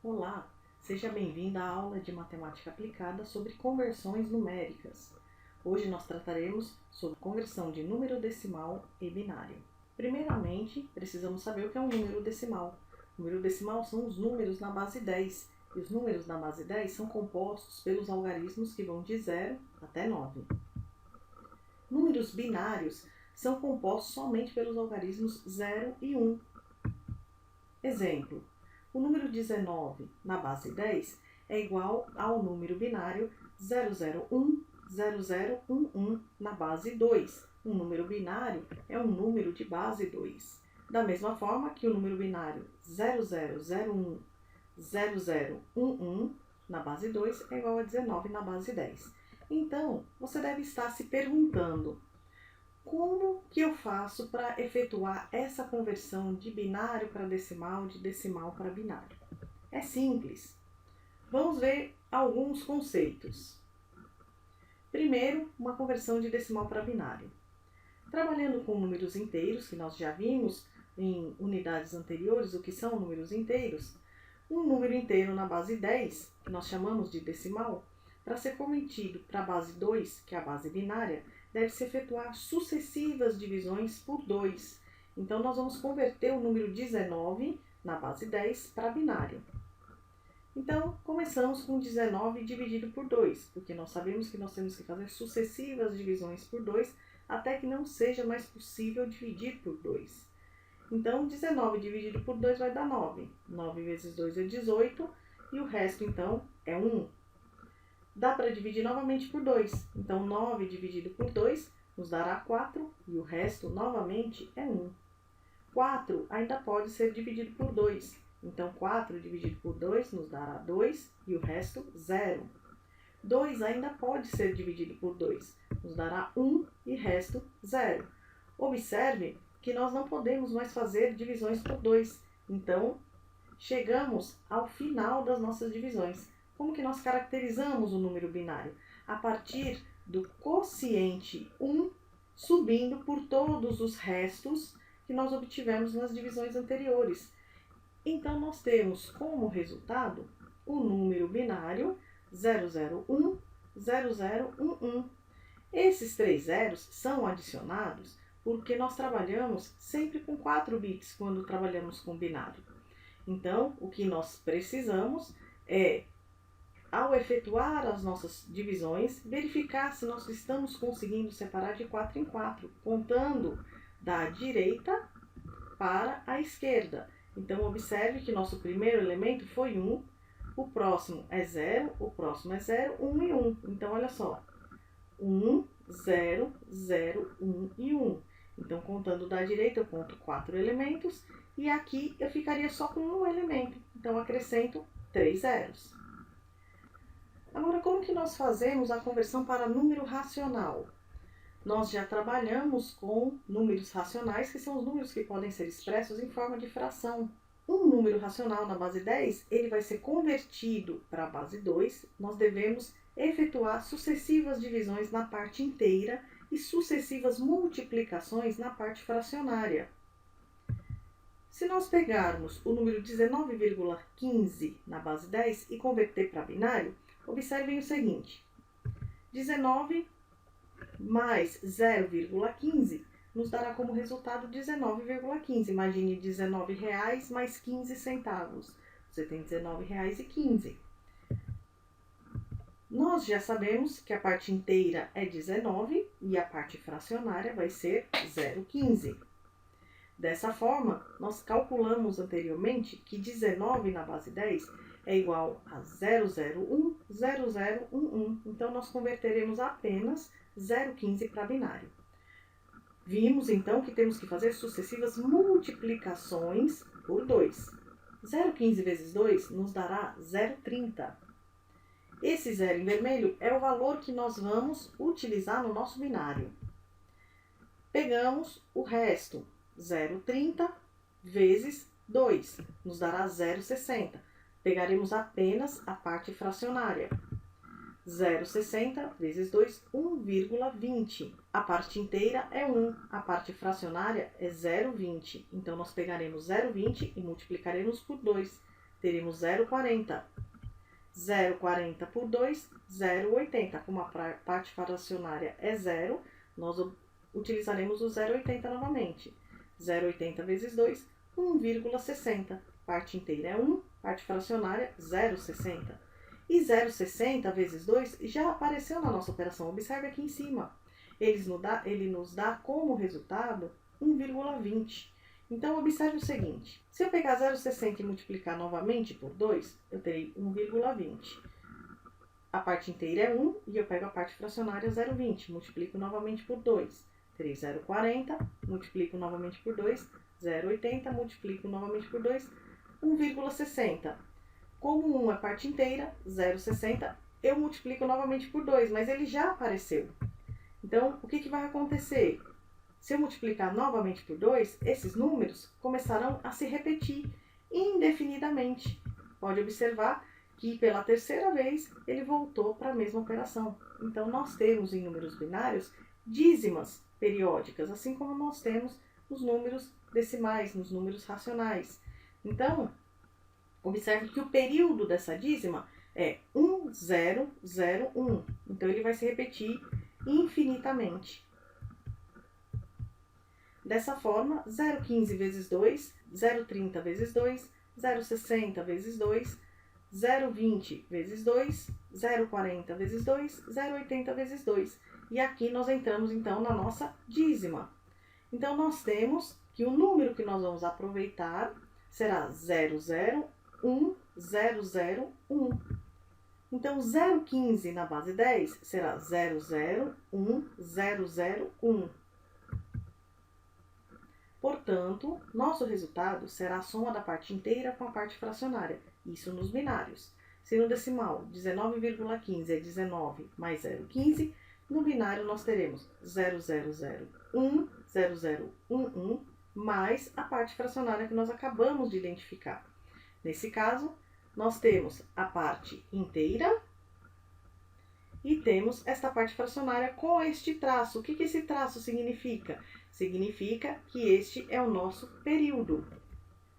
Olá, seja bem-vindo à aula de matemática aplicada sobre conversões numéricas. Hoje nós trataremos sobre conversão de número decimal e binário. Primeiramente, precisamos saber o que é um número decimal. Número decimal são os números na base 10, e os números na base 10 são compostos pelos algarismos que vão de 0 até 9. Números binários são compostos somente pelos algarismos 0 e 1. Exemplo: o número 19 na base 10 é igual ao número binário 0010011 na base 2. Um número binário é um número de base 2. Da mesma forma que o número binário 00010011 na base 2 é igual a 19 na base 10. Então, você deve estar se perguntando: como que eu faço para efetuar essa conversão de binário para decimal, de decimal para binário? É simples. Vamos ver alguns conceitos. Primeiro, uma conversão de decimal para binário. Trabalhando com números inteiros, que nós já vimos em unidades anteriores o que são números inteiros, um número inteiro na base 10, que nós chamamos de decimal, para ser convertido para a base 2, que é a base binária, deve-se efetuar sucessivas divisões por 2. Então, nós vamos converter o número 19 na base 10 para binário. Então, começamos com 19 dividido por 2, porque nós sabemos que nós temos que fazer sucessivas divisões por 2 até que não seja mais possível dividir por 2. Então, 19 dividido por 2 vai dar 9. 9 vezes 2 é 18 e o resto, então, é 1. Dá para dividir novamente por 2. Então, 9 dividido por 2 nos dará 4 e o resto, novamente, é 1. 4 ainda pode ser dividido por 2. Então, 4 dividido por 2 nos dará 2 e o resto, 0. 2 ainda pode ser dividido por 2. Nos dará 1 e resto, 0. Observe que nós não podemos mais fazer divisões por 2. Então, chegamos ao final das nossas divisões. Como que nós caracterizamos o número binário? A partir do quociente 1 subindo por todos os restos que nós obtivemos nas divisões anteriores. Então, nós temos como resultado o número binário 0010011. Esses 3 zeros são adicionados porque nós trabalhamos sempre com 4 bits quando trabalhamos com binário. Então, o que nós precisamos é, ao efetuar as nossas divisões, verificar se nós estamos conseguindo separar de 4 em 4, contando da direita para a esquerda. Então, observe que nosso primeiro elemento foi 1, o próximo é 0, o próximo é 0, 1 e 1. Então, olha só, 1, 0, 0, 1 e 1. Então, contando da direita, eu conto 4 elementos e aqui eu ficaria só com um elemento. Então, acrescento 3 zeros. Agora, como que nós fazemos a conversão para número racional? Nós já trabalhamos com números racionais, que são os números que podem ser expressos em forma de fração. Um número racional na base 10, ele vai ser convertido para a base 2. Nós devemos efetuar sucessivas divisões na parte inteira e sucessivas multiplicações na parte fracionária. Se nós pegarmos o número 19,15 na base 10 e converter para binário, observem o seguinte: 19 mais 0,15 nos dará como resultado 19,15. Imagine R$19 mais 15 centavos. Você tem R$19,15. Nós já sabemos que a parte inteira é 19 e a parte fracionária vai ser 0,15. Dessa forma, nós calculamos anteriormente que 19 na base 10 é igual a 0010011. Então, nós converteremos apenas 0,15 para binário. Vimos, então, que temos que fazer sucessivas multiplicações por 2. 0,15 vezes 2 nos dará 0,30. Esse zero em vermelho é o valor que nós vamos utilizar no nosso binário. Pegamos o resto, 0,30 vezes 2, nos dará 0,60. Pegaremos apenas a parte fracionária. 0,60 vezes 2, 1,20. A parte inteira é 1, a parte fracionária é 0,20. Então, nós pegaremos 0,20 e multiplicaremos por 2. teremos 0,40. 0,40 por 2, 0,80. Como a parte fracionária é 0, nós utilizaremos o 0,80 novamente. 0,80 vezes 2, 1,60. Parte inteira é 1, parte fracionária 0,60. E 0,60 vezes 2 já apareceu na nossa operação. Observe aqui em cima. Ele nos dá como resultado 1,20. Então, observe o seguinte. Se eu pegar 0,60 e multiplicar novamente por 2, eu terei 1,20. A parte inteira é 1 e eu pego a parte fracionária 0,20. Multiplico novamente por 2. Terei 0,40, multiplico novamente por 2, 0,80, multiplico novamente por 2, 1,60. Como 1 é parte inteira, 0,60, eu multiplico novamente por 2, mas ele já apareceu. Então, o que vai acontecer? Se eu multiplicar novamente por 2, esses números começarão a se repetir indefinidamente. Pode observar que pela terceira vez ele voltou para a mesma operação. Então, nós temos em números binários dízimas periódicas, assim como nós temos nos números decimais, nos números racionais. Então, observe que o período dessa dízima é 1001. Então, ele vai se repetir infinitamente. Dessa forma, 0,15 vezes 2, 0,30 vezes 2, 0,60 vezes 2, 0,20 vezes 2, 0,40 vezes 2, 0,80 vezes 2. E aqui nós entramos então na nossa dízima. Então, nós temos que o número que nós vamos aproveitar será 001. Então, 0,15 na base 10 será 001. Portanto, nosso resultado será a soma da parte inteira com a parte fracionária, isso nos binários. Se no decimal 19,15 é 19 mais 0,15, no binário nós teremos 0001 mais a parte fracionária que nós acabamos de identificar. Nesse caso, nós temos a parte inteira e temos esta parte fracionária com este traço. O que esse traço significa? Significa que este é o nosso período.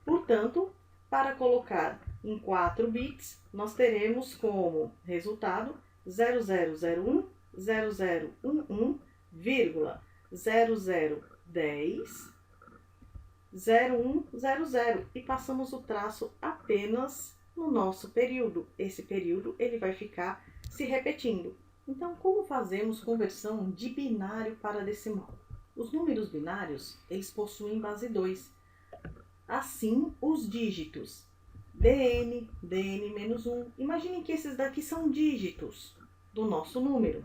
Portanto, para colocar em 4 bits, nós teremos como resultado 0001, 0011, 0010, 0100 e passamos o traço apenas no nosso período. Esse período ele vai ficar se repetindo. Então, como fazemos conversão de binário para decimal? Os números binários, eles possuem base 2. Assim, os dígitos dn, dn-1. Imaginem que esses daqui são dígitos do nosso número.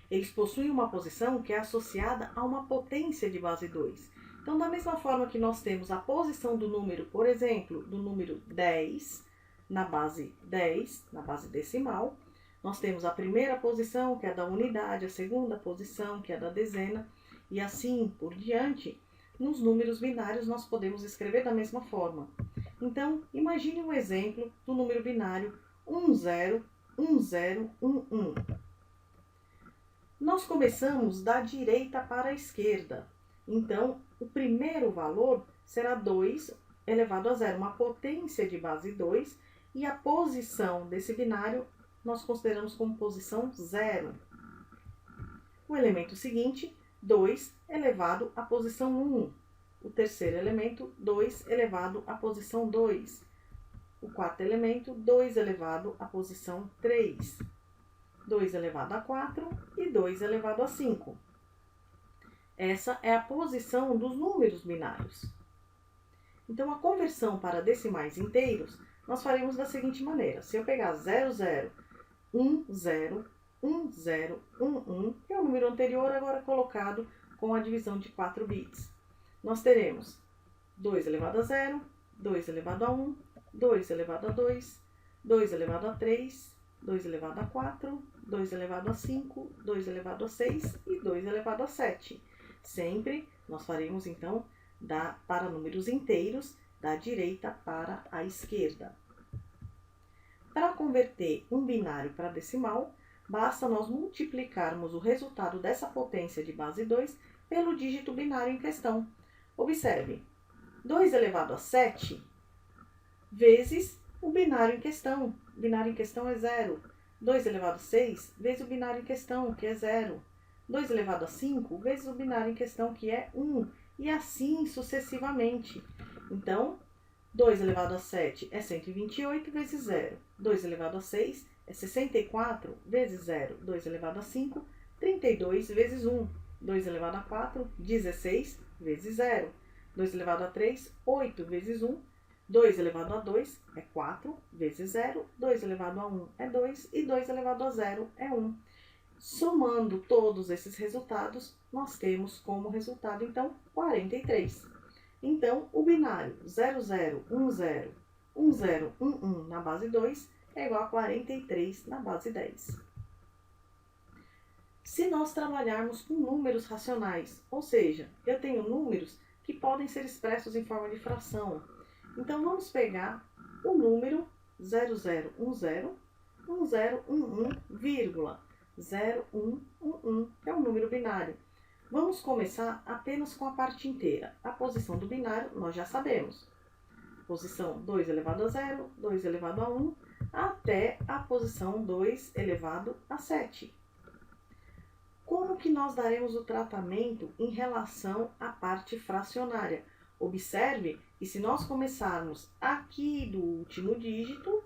Eles possuem uma posição que é associada a uma potência de base 2. Então, da mesma forma que nós temos a posição do número, por exemplo, do número 10, na base 10, na base decimal, nós temos a primeira posição, que é da unidade, a segunda posição, que é da dezena, e assim por diante. Nos números binários, nós podemos escrever da mesma forma. Então, imagine um exemplo do número binário 101011. Nós começamos da direita para a esquerda. Então, o primeiro valor será 2 elevado a 0, uma potência de base 2, e a posição desse binário nós consideramos como posição 0. O elemento seguinte, 2 elevado à posição 1. O terceiro elemento, 2 elevado à posição 2. O quarto elemento, 2 elevado à posição 3. 2 elevado a 4 e 2 elevado a 5. Essa é a posição dos números binários. Então, a conversão para decimais inteiros, nós faremos da seguinte maneira. Se eu pegar 00101011, que é o número anterior, agora colocado com a divisão de 4 bits. Nós teremos 2 elevado a 0, 2 elevado a 1, 2 elevado a 2, 2 elevado a 3, 2 elevado a 4, 2 elevado a 5, 2 elevado a 6 e 2 elevado a 7. Sempre nós faremos, então, para números inteiros, da direita para a esquerda. Para converter um binário para decimal, basta nós multiplicarmos o resultado dessa potência de base 2 pelo dígito binário em questão. Observe, 2 elevado a 7 vezes o binário em questão. O binário em questão é 0. 2 elevado a 6 vezes o binário em questão, que é 0. 2 elevado a 5 vezes o binário em questão, que é 1. E assim sucessivamente. Então, 2 elevado a 7 é 128 vezes 0. 2 elevado a 6 é 64 vezes 0. 2 elevado a 5, 32 vezes 1. 2 elevado a 4, 16 vezes 0. 2 elevado a 3, 8 vezes 1. 2 elevado a 2 é 4 vezes 0. 2 elevado a 1 é 2. E 2 elevado a 0 é 1. Somando todos esses resultados, nós temos como resultado, então, 43. Então, o binário 0010, 1011 na base 2 é igual a 43 na base 10. Se nós trabalharmos com números racionais, ou seja, eu tenho números que podem ser expressos em forma de fração. Então, vamos pegar o número 0010, 1011,0111, que é um número binário. Vamos começar apenas com a parte inteira. A posição do binário nós já sabemos. Posição 2 elevado a 0, 2 elevado a 1, até a posição 2 elevado a 7. Como que nós daremos o tratamento em relação à parte fracionária? Observe que se nós começarmos aqui do último dígito,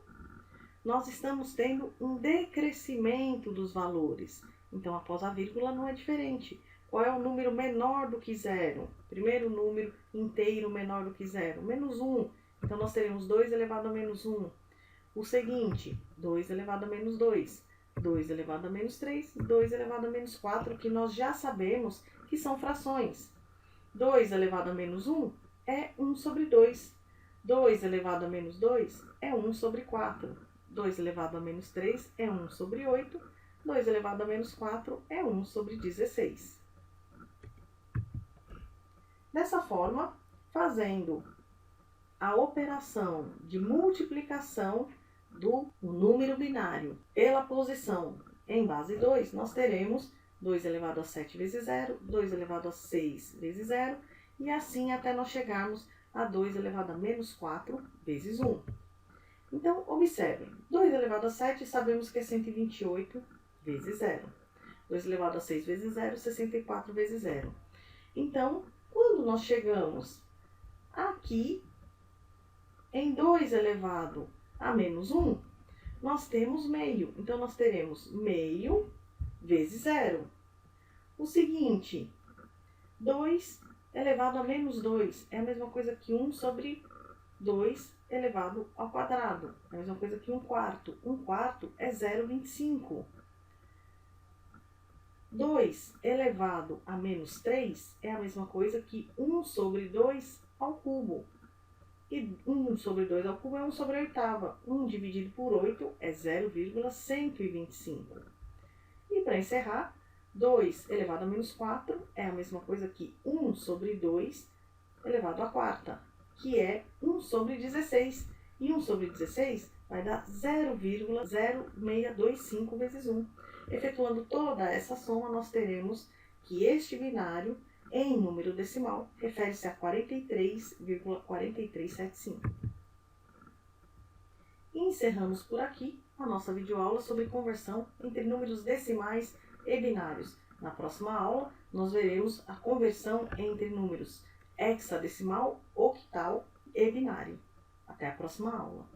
nós estamos tendo um decrescimento dos valores. Então, após a vírgula não é diferente. Qual é o número menor do que 0? Primeiro número inteiro menor do que 0. Menos 1. Então, nós teremos 2 elevado a menos 1. O seguinte, 2 elevado a menos 2. 2 elevado a menos 3. 2 elevado a menos 4, que nós já sabemos que são frações. 2 elevado a menos 1 é 1 sobre 2. 2 elevado a menos 2 é 1 sobre 4. 2 elevado a menos 3 é 1 sobre 8. 2 elevado a menos 4 é 1 sobre 16. Dessa forma, fazendo a operação de multiplicação do número binário pela posição em base 2, nós teremos 2 elevado a 7 vezes 0, 2 elevado a 6 vezes 0, e assim até nós chegarmos a 2 elevado a menos 4 vezes 1. Então, observem, 2 elevado a 7 sabemos que é 128 vezes 0. 2 elevado a 6 vezes 0, 64 vezes 0. Então, quando nós chegamos aqui, em 2 elevado a menos 1, nós temos meio. Então, nós teremos meio vezes 0. O seguinte, 2 elevado a menos 2 é a mesma coisa que 1 sobre 2 elevado ao quadrado. É a mesma coisa que 1/4. 1/4 é 0,25. 2 elevado a menos 3 é a mesma coisa que 1 sobre 2 ao cubo. E 1 sobre 2 ao cubo é 1 sobre a oitava. 1 dividido por 8 é 0,125. E para encerrar, 2 elevado a menos 4 é a mesma coisa que 1 sobre 2 elevado à quarta, que é 1 sobre 16. E 1 sobre 16 vai dar 0,0625 vezes 1. Efetuando toda essa soma, nós teremos que este binário, em número decimal, refere-se a 43,4375. E encerramos por aqui a nossa videoaula sobre conversão entre números decimais e binários. Na próxima aula, nós veremos a conversão entre números hexadecimal, octal e binário. Até a próxima aula.